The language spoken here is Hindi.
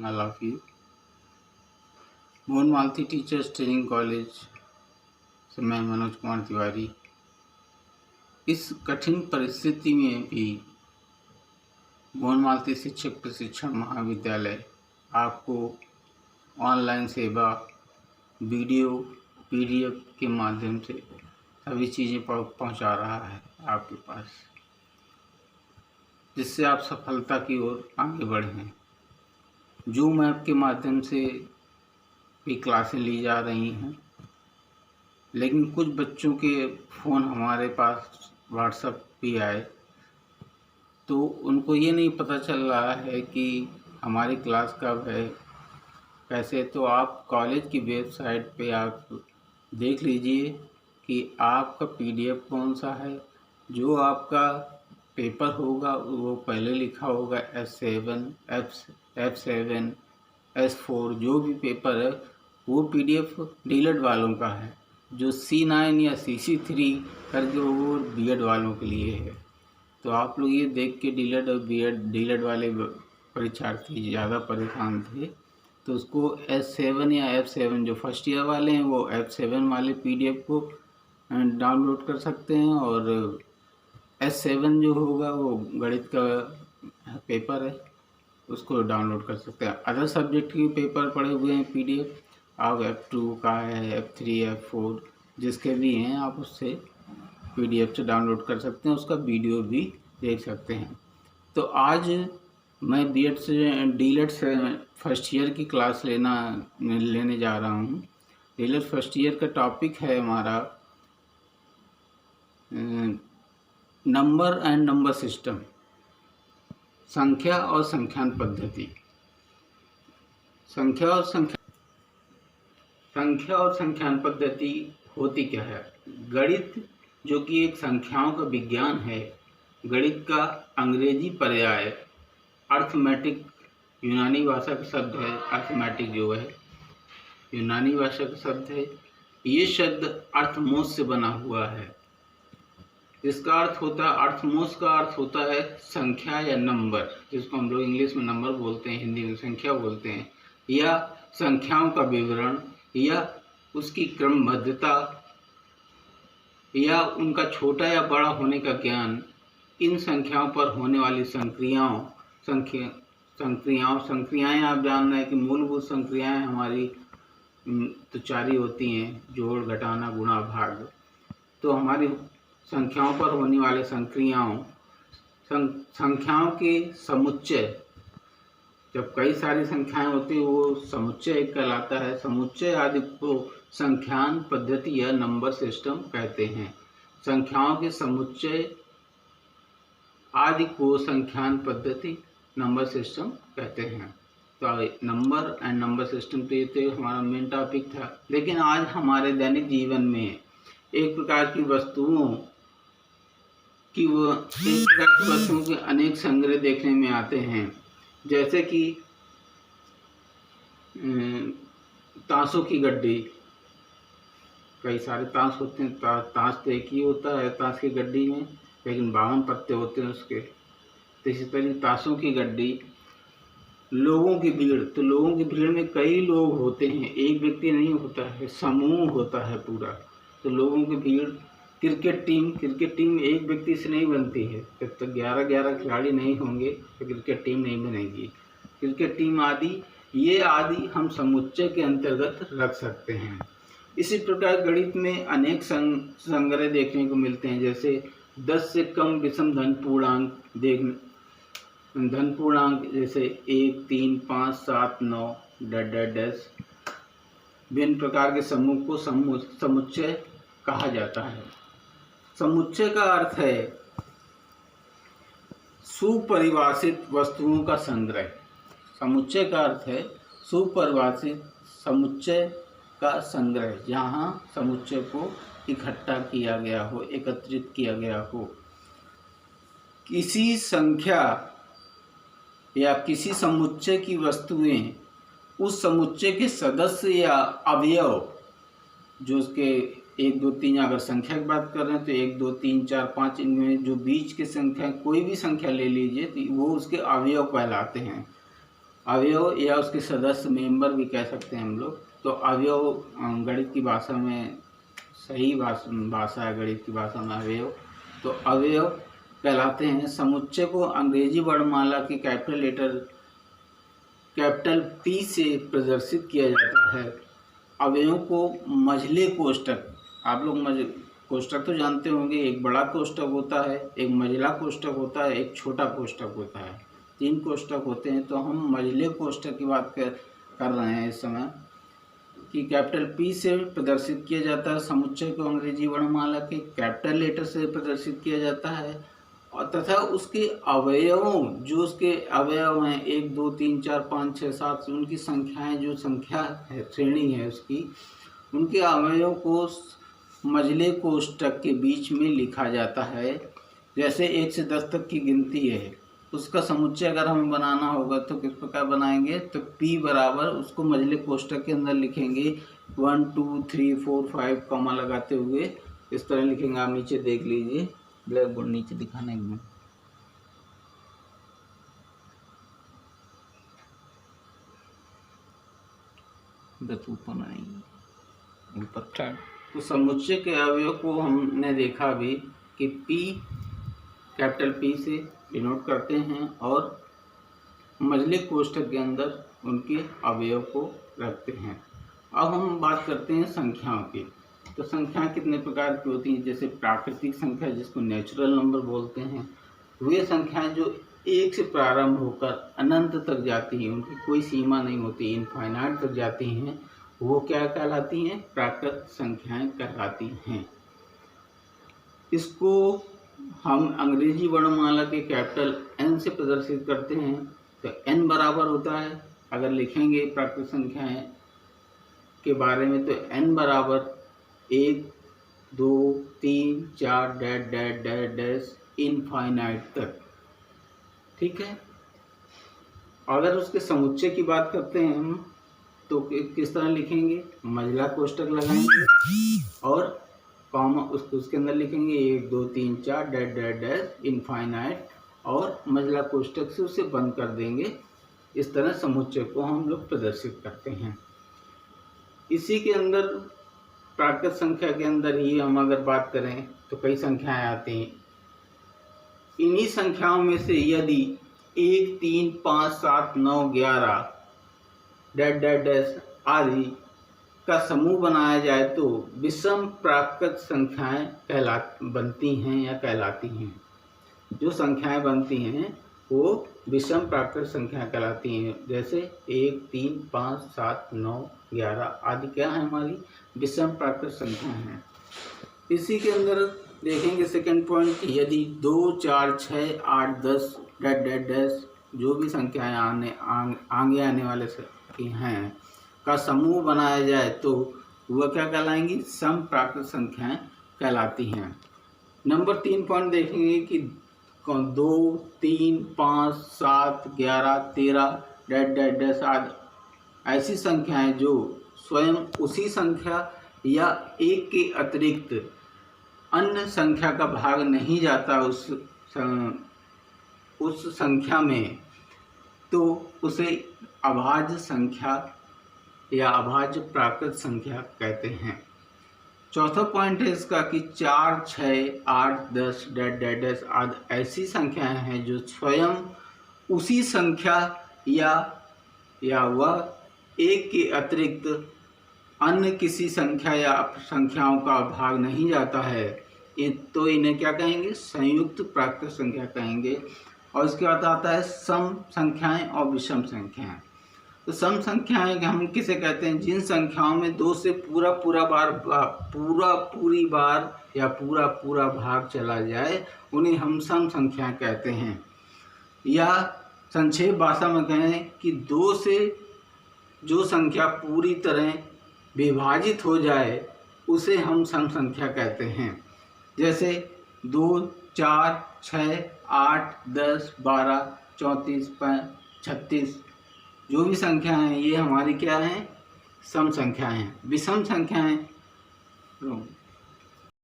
all of you. Mohan Malti teachers training college से मैं मनोज कुमार तिवारी। इस कठिन परिस्थिति में भी मोहन मालती शिक्षक प्रशिक्षण महाविद्यालय आपको ऑनलाइन सेवा, वीडियो, पीडीएफ के माध्यम से सभी चीज़ें पहुंचा रहा है आपके पास, जिससे आप सफलता की ओर आगे बढ़ें। जूम ऐप के माध्यम से भी क्लासें ली जा रही हैं, लेकिन कुछ बच्चों के फ़ोन हमारे पास व्हाट्सएप भी आए तो उनको ये नहीं पता चल रहा है कि हमारी क्लास कब है, कैसे। तो आप कॉलेज की वेबसाइट पे आप देख लीजिए कि आपका पीडीएफ कौन सा है। जो आपका पेपर होगा वो पहले लिखा होगा S7, F7, S4, जो भी पेपर है वो पीडीएफ डीएलएड वालों का है। जो C9 या CC3 करके वो बीएड वालों के लिए है। तो आप लोग ये देख के डीएलएड और डीएलएड वाले परीक्षार्थी ज़्यादा परेशान थे, तो उसको S7 या F7 जो फर्स्ट ईयर वाले हैं वो F7 वाले पीडीएफ को डाउनलोड कर सकते हैं, और S7 जो होगा वो गणित का पेपर है, उसको डाउनलोड कर सकते हैं। अदर सब्जेक्ट के पेपर पड़े हुए हैं पीडीएफ, आप F2 का है, F3, F4 जिसके भी हैं आप उससे पीडीएफ से डाउनलोड कर सकते हैं, उसका वीडियो भी देख सकते हैं। तो आज मैं बीएड से डीएलएड से फर्स्ट ईयर की क्लास लेने जा रहा हूँ। डीएलएड फर्स्ट ईयर का टॉपिक है हमारा नंबर एंड नंबर सिस्टम, संख्या और संख्यान पद्धति। संख्या और संख्यान पद्धति होती क्या है? गणित, जो कि एक संख्याओं का विज्ञान है, गणित का अंग्रेजी पर्याय अर्थमेटिक, यूनानी भाषा का शब्द है। अर्थमेटिक जो है यूनानी भाषा का शब्द है। ये शब्द अर्थमोस से बना हुआ है। इसका अर्थ होता है, अर्थमोस का अर्थ होता है संख्या या नंबर, जिसको हम लोग इंग्लिश में नंबर बोलते हैं, हिंदी में संख्या बोलते हैं, या संख्याओं का विवरण, या उसकी क्रमबद्धता, या उनका छोटा या बड़ा होने का ज्ञान। इन संख्याओं पर होने वाली संक्रियाएं आप जान रहे हैं कि मूलभूत संक्रियाएं हमारी तो चार ही होती हैं, जोड़, घटाना, गुणा, भाग। तो हमारी संख्याओं पर होने वाले संख्याओं के समुच्चय, जब कई सारी संख्याएं होती है वो समुच्चय कहलाता है। समुच्चय आदि को संख्यान पद्धति या नंबर सिस्टम कहते हैं। संख्याओं के समुच्चय आदि को संख्यान पद्धति, नंबर सिस्टम कहते हैं। तो नंबर एंड नंबर सिस्टम तो ये तो हमारा मेन टॉपिक था। लेकिन आज हमारे दैनिक जीवन में एक प्रकार की वस्तुओं के अनेक संग्रह देखने में आते हैं, जैसे कि ताशों की गड्डी। कई सारे ताश होते हैं, ताश तो एक ही होता है ताश की गड्डी में, लेकिन 52 पत्ते होते हैं उसके। तो इसी तरह ताशों की गड्डी। लोगों की भीड़, तो लोगों की भीड़ में कई लोग होते हैं, एक व्यक्ति नहीं होता है, समूह होता है पूरा। तो लोगों की भीड़। क्रिकेट टीम एक व्यक्ति से नहीं बनती है। जब तक 11 खिलाड़ी नहीं होंगे तो क्रिकेट टीम नहीं बनेगी। क्रिकेट टीम आदि हम समुच्चय के अंतर्गत रख सकते हैं। इसी प्रकार गणित में अनेक संग्रह देखने को मिलते हैं, जैसे 10 से कम विषम धन पूर्णांक जैसे 1, 3, 5, 7, 9 डैश। भिन्न प्रकार के समूह को समुच्चय कहा जाता है। समुच्चय का अर्थ है सुपरिभाषित वस्तुओं का संग्रह। समुच्चय का अर्थ है सुपरिभाषित समुच्चय का संग्रह, जहाँ समुच्चय को इकट्ठा किया गया हो, एकत्रित किया गया हो। किसी संख्या या किसी समुच्चय की वस्तुएं उस समुच्चय के सदस्य या अवयव, जो उसके 1, 2, 3, अगर संख्या की बात कर रहे हैं तो 1, 2, 3, 4, 5, इनमें जो बीच की संख्या, कोई भी संख्या ले लीजिए, तो वो उसके अवयव कहलाते हैं। अवयव या उसके सदस्य मेंबर भी कह सकते हैं हम लोग। तो अवयव गणित की भाषा में सही भाषा है, गणित की भाषा में अवयव। तो अवयव कहलाते हैं समुच्चय को अंग्रेजी वर्णमाला के कैपिटल लेटर कैपिटल P से प्रदर्शित किया जाता है। अवयवों को मझले कोष्ठक, आप लोग कोष्ठक तो जानते होंगे, एक बड़ा कोष्ठक होता है, एक मझला कोष्ठक होता है, एक छोटा कोष्ठक होता है, 3 कोष्ठक होते हैं। तो हम मझले कोष्ठक की बात कर रहे हैं इस समय कि कैपिटल P से प्रदर्शित किया जाता है। समुच्चय को अंग्रेजी वर्णमाला के कैपिटल लेटर से प्रदर्शित किया जाता है और तथा उसके अवयवों, जो उसके अवयव हैं 1 2 3 4 5 6 7, उनकी संख्याएं, जो संख्या है श्रेणी है उसकी, उनके अवयवों को मझले कोष्ठक के बीच में लिखा जाता है। जैसे 1 से 10 तक की गिनती है, उसका समुच्चय अगर हमें बनाना होगा तो किस प्रकार बनाएंगे, तो P बराबर उसको मझले कोष्ठक के अंदर लिखेंगे 1 2 3 4 5 कॉमा लगाते हुए इस तरह लिखेंगे। आप नीचे देख लीजिए, ब्लैक बोर्ड नीचे दिखाना एकदम, बस ऊपर नहीं ऊपर। तो समुच्चय के अवयव को हमने देखा भी कि P कैपिटल P से डिनोट करते हैं और मझले कोष्ठक के अंदर उनके अवयव को रखते हैं। अब हम बात करते हैं संख्याओं की। तो संख्याएं कितने प्रकार की होती हैं, जैसे प्राकृतिक संख्या जिसको नेचुरल नंबर बोलते हैं, वे संख्याएं जो 1 से प्रारंभ होकर अनंत तक जाती हैं, उनकी कोई सीमा नहीं होती, इनफाइनाइट तक जाती हैं, वो क्या कहलाती हैं, प्राकृत संख्याएं कहलाती हैं। इसको हम अंग्रेजी वर्णमाला के कैपिटल N से प्रदर्शित करते हैं। तो N बराबर होता है, अगर लिखेंगे प्राकृत संख्याएं के बारे में, तो N बराबर 1 2 3 4 dash dash dash dash infinite तक, ठीक है। अगर उसके समुच्चय की बात करते हैं हम, तो किस तरह लिखेंगे, मझला कोष्ठक लगाएंगे और कॉमा उसके अंदर लिखेंगे 1 2 3 4 डैश डैश डैश इनफाइनाइट और मझला कोष्ठक से उसे बंद कर देंगे। इस तरह समुच्चय को हम लोग प्रदर्शित करते हैं। इसी के अंदर प्राकृत संख्या के अंदर ही हम अगर बात करें तो कई संख्याएं आती हैं। इन्हीं संख्याओं में से यदि 1 3 5 7 9 11 डैश डैश डैश आदि का समूह बनाया जाए तो विषम प्राकृत संख्याएं बनती हैं या कहलाती हैं। जो संख्याएं बनती हैं वो विषम प्राकृत संख्या कहलाती हैं। जैसे 1 3 5 7 9 11 आदि क्या है, हमारी विषम प्राकृत संख्या हैं। इसी के अंदर देखेंगे सेकंड पॉइंट, यदि 2 4 6 8 10 डैश डैश डैश जो भी संख्याएं आगे आने वाले हैं का समूह बनाया जाए तो वह क्या कहलाएंगी, सम प्राकृत संख्याएं कहलाती हैं। नंबर 3 पॉइंट देखेंगे कि 2 3 5 7 11 13 डैश डैश डैश आदि ऐसी संख्याएं जो स्वयं उसी संख्या या एक के अतिरिक्त अन्य संख्या का भाग नहीं जाता उस संख्या में, तो उसे अभाज्य संख्या या अभाज्य प्राकृत संख्या कहते हैं। चौथा पॉइंट है इसका कि 4 6 8 10 डैश डैश डैश आदि ऐसी संख्याएं हैं जो स्वयं उसी संख्या या वह एक के अतिरिक्त अन्य किसी संख्या या संख्याओं का भाग नहीं जाता है, तो इन्हें क्या कहेंगे, संयुक्त प्राकृत संख्या कहेंगे। और इसके बाद आता है सम संख्याएं और विषम संख्याएं। तो सम संख्याएं हम किसे कहते हैं, जिन संख्याओं में 2 से पूरा पूरी बार या पूरा भाग चला जाए उन्हें हम सम संख्याएं कहते हैं। या संक्षेप भाषा में कहें कि 2 से जो संख्या पूरी तरह विभाजित हो जाए उसे हम सम संख्या कहते हैं। जैसे 2 4 6 8 10 12 34 36 जो भी संख्याएं हैं ये हमारी क्या हैं, सम संख्याएं हैं। विषम संख्याएं